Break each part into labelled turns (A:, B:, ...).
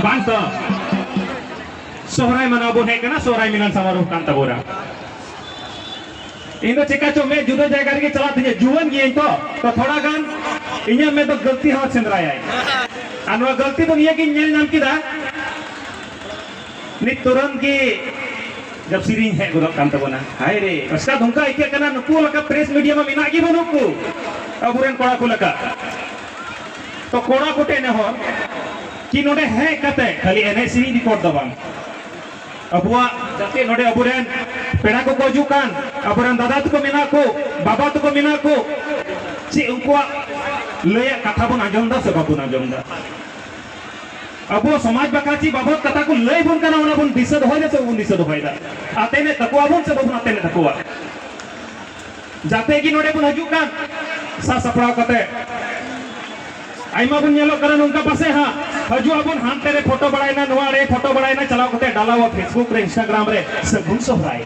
A: bang to sohrai mana bon hekana sohrai milan samaroh kan tabora इन तो चिका चो मैं जुदा जायगा रे चला दिए जुवन गे तो थोड़ा गान इन्हें मैं तो गलती हाथ चंद्राया है अनवा गलती तो नहीं है कि इन्हें नाम की दा नित तुरंत की जब सीरीन है गुरु कांता बना हाय रे उसका धुंका इक्या करना नुकु लगा प्रेस मीडिया में मिना की बनुकु अब उरेन कोड़ा को लगा तो कोड़ा कोटे ने हो कि नोडे है कते खाली एने सीरीन रिकॉर्ड दबांग अबुआ जाते नोडे अबुरेन पेड़ा को कोजुकान अबुरेन दादा तुको मिना को बाबा तुको मिना को ची उनको लय कथा बन आजमदा से बाबू आजमदा अबो समाज बकाची बाबत कथा को लय बन kana ona bun disad hoyna se bun disad hoyda atene takwa bun se bun atene takwa jate ki node bun hajukan sa sapra kate आइमा बन येलो करन उनका पासे हां हजू अपन हां तेरे फोटो बड़ाइना नवा रे फोटो बड़ाइना चलाओ कते डालावा फेसबुक रे इंस्टाग्राम रे सगुन सोहराय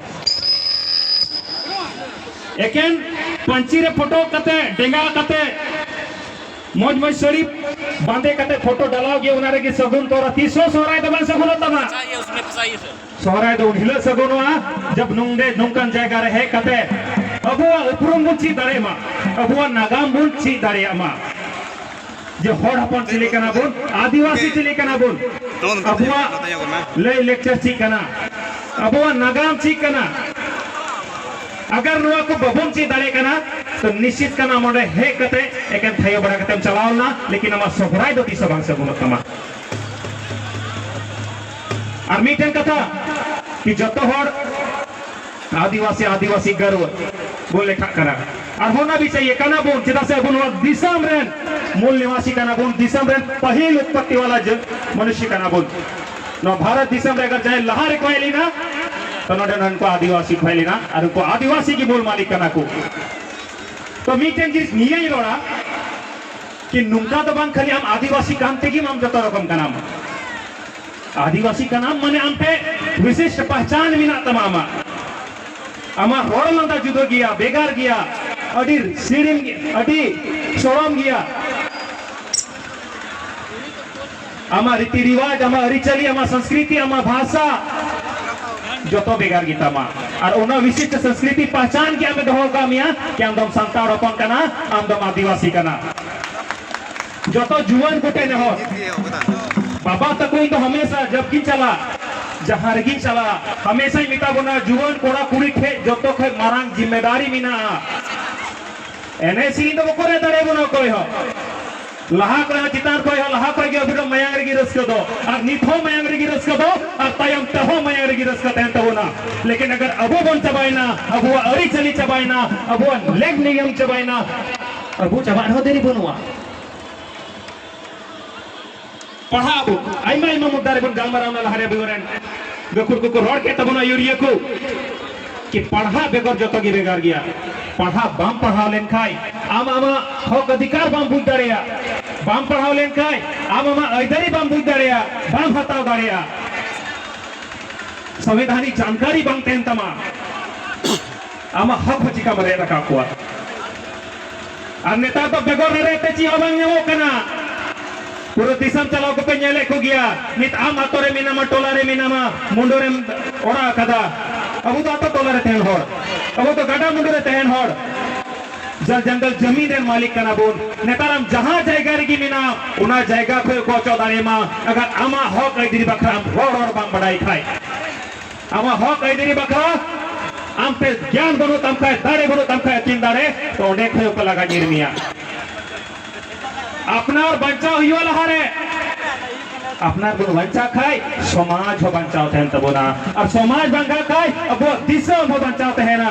A: एकेन पंची रे फोटो कते डेंगा कते मौज मौज शरीफ बांधे कते फोटो डालाओगे उनारे की सगुन तोरा 300 सोहराय दबन सगुन तमा चाहिए उसमें फसाई से सोहराय दो हिल सगुनवा जब नुंगदे नुंकन जायगा रे है कते अबुआ उपरुम मुची दारे मा अबुआ नागाम मुची दारे मा जो होड़ अपन चिले कना बोल आदिवासी चिले कना बोल अबुआ ले लेक्चर ची कना अबुआ नागाम ची कना अगर नुआ को बबुन ची दाले कना तो निश्चित कना मोडे हे कते एकन थायो बड़ा कते चलाओ ना लेकिन अमा सोहराय दो तीसो बांग से गुनो तमा और मीटेन कथा कि जतो होड़ आदिवासी आदिवासी गर्व बोले कना और होना भी चाहिए कना बोल चिदा से गुनो दिसम रेन मूल निवासी कना बोल दिसम रेन पहिल उत्पत्ति वाला मनुष्य कना बोल नो भारत दिसम रे अगर जाए लहार कोइली ना तो नोडे ननको आदिवासी कोइली ना और उनको आदिवासी की मूल मालिक कना को तो मीटेन जिस निये रोड़ा कि नुंका तो बांग खाली हम आदिवासी काम ते की हम जतो रकम का नाम आदिवासी का नाम माने हम पे विशिष्ट पहचान बिना तमामा अमा रोड लंदा जुदो गया बेगार गया अडी सीरिम अडी शोरम गया अमा रीति रिवाज अमा अरिचली अमा संस्कृति अमा भाषा जो तो बेगार गीता मा और उना विशिष्ट संस्कृति पहचान के हमें दोहोगा मिया कि हम दम संताड़ अपन कना हम दम आदिवासी कना जो तो जुआन कुटे ने हो बाबा तक तो हमेशा जब की चला जहां रगी चला हमेशा ही मिता बना जुआन कोड़ा कुड़ी खे जो तो खे मारांग जिम्मेदारी मिना एनएसी तो बकोरे तड़े बनो कोई हो लहा को चितार कोई हो लहा कोई के अभिरो मयांग रगी रस्को दो और निथो मयांग रगी रस्को दो और तयम तहो मयांग रगी रस्को तेन तो ना लेकिन अगर अबो बन चबाइना अबो अरी चली चबाइना अबो लेग नियम चबाइना अबो चबान हो देरी बनवा पढ़ा अबो आइमा आइमा मुद्दा रे बन गालमाराव ना लहारे बिवरन बेकुर को रोड के तबना यूरिया को कि पढ़ा बेगर जतो की बेगार गया पढ़ा बाम पढ़ा लेन खाई आम आमा हक अधिकार बाम बुझ दाड़िया बाम पढ़ाव लेन खाई आम आमा ऐदरी बाम बुझ दाड़िया बाम हताव दाड़िया संवैधानिक जानकारी बाम तेन तमा आमा हक हचिका मरे रखा कुआ और नेता तो बेगर रहते ची अबांग वो कना पूरा दिसम चलाओ को पेन्यले को गया नित आम आतोरे मिनामा टोलारे मिनामा मुंडोरे ओड़ा कदा अब तो आता टोला रहते हैं होड़ अब तो गाड़ा मुंडो रहते हैं होड़ जल जंगल जमीन रे मालिक कना बोल नेताराम जहां जायगा रे की मिना उना जायगा को चौदारे मा अगर आमा हक ऐदिरी बखरा होड़ और बांग बड़ाई खाए आमा हक ऐदिरी बखरा आम पे ज्ञान बनो तम खाए दाड़े बनो तम खाए तीन दाड़े तो ओडे खयो को लगा निर्मिया अपना और बचाव हुई वाला हारे अपना गुण बंचा खाए समाज हो बचाव थे तब ना अब समाज बंगा खाए अब वो दिशा हो बचाव थे ना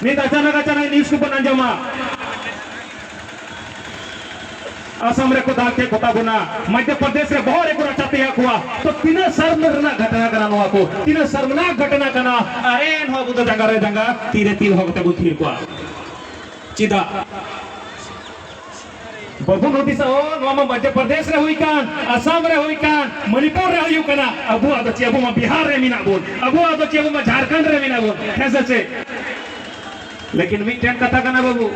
A: नहीं तो अचानक अचानक न्यूज़ को बना जमा असम रे को दाके कोता बुना मध्य प्रदेश रे बहुत एक रचाते हुआ तो तीन शर्मनाक घटना करानो को तीन शर्मनाक घटना कना अरे न हो बुद जंगा रे जंगा तीरे तीर हो ते बुथीर को चिदा बहु नोटिस ओ नोमा मध्य प्रदेश रे हुई कान असम रे हुई कान मणिपुर रे हुई कना अबु आदो चेबु म बिहार रे मिना बोल अबु आदो चेबु म झारखंड रे मिना बोल कैसे से लेकिन मिटेन कथा कना बाबू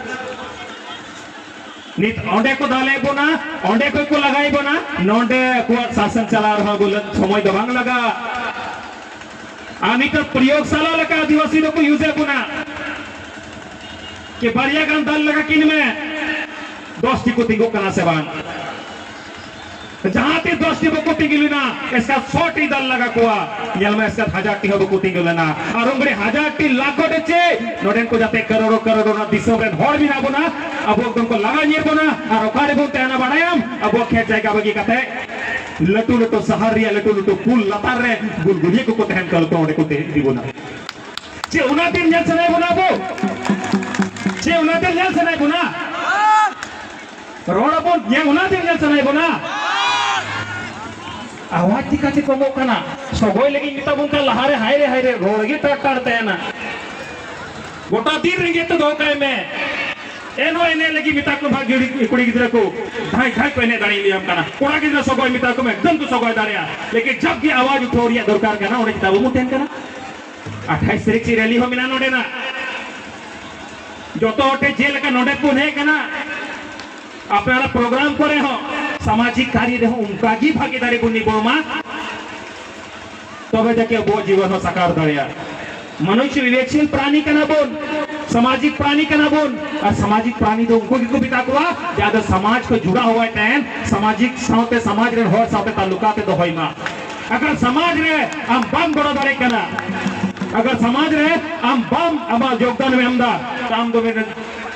A: नित ओंडे को दाले बोना ओंडे को लगाई बोना नोंडे को शासन चला रहा बोल समय दबांग लगा आनी तो प्रयोगशाला लगा आदिवासी लोग को यूज है बोना कि बारिया गान दाल लगा किन में 10 टी को तिंगो कना से बान जहां ते 10 टी को तिंगिलु ना इसका 100 टी दाल लगा कोआ यल में इसका 1000 टी हो को तिंगिलु ना और उंगरे 1000 टी लाखो डेचे नोडेन को जाते करोड़ों करोड़ों ना दिसों रे हर भी ना बोना अब वो को लगा नियर बोना और ओकारे बोलते आना बड़ायम अब वो खेत जाएगा बगी कते लटू लटू सहारिया लटू लटू पुल लतार रे गुलगुली को तहन कर तो ओडे को दी बोना जे उना दिन जल सने बोना बो जे उना दिन जल सने बोना रोड बोल ये उना दिन जल सने बोना आवाज दिखाते कमो कना सगोय लगी मिता बुनका लहारे हाय रे रोड़गी टाटते है ना गोटा दिन रिंगे तो धोकाय में एनो एने लगी मिता को भाग कुड़ी गिदरा को भाई भाई को एने दाड़ी लिया कना कोड़ा गिदरा सगोय मिता को में एकदम तो सगोय दाड़िया लेकिन जब ये आवाज उठो रिया दरकार कना ओने किताब मुटेन कना 28 तारीख से रैली हो मिला नोडे ना जो तो ओटे जेल का नोडे को है कना अपना प्रोग्राम करे हो सामाजिक कार्य रहो उनका की भागीदारी को निभोमा तबे जाके वो जीवन हो साकार दरिया मनुष्य विवेकशील प्राणी का ना बोल सामाजिक प्राणी का ना बोल और सामाजिक प्राणी तो उनको को बिता हुआ ज्यादा समाज को जुड़ा हुआ है सामाजिक साथे समाज रे हर साथे ताल्लुकाते तो होई मा अगर समाज रे हम बम बड़ा दारे कना अगर समाज रे हम बम अब योगदान में हमदा काम तो में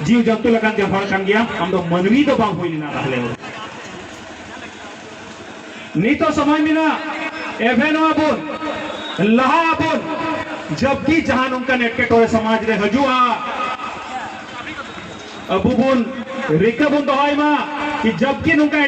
A: जीव जंतु लगन जब हर kan गया हम तो मनवी तो बम होई ना रहले हो नी तो समय में ना एवेनो अबुन लहा अबुन जबकि जहां उनका नेट के टोरे समाज रे हजुआ अबुबुन रिकबुन दोहाई मा कि जबकि उनका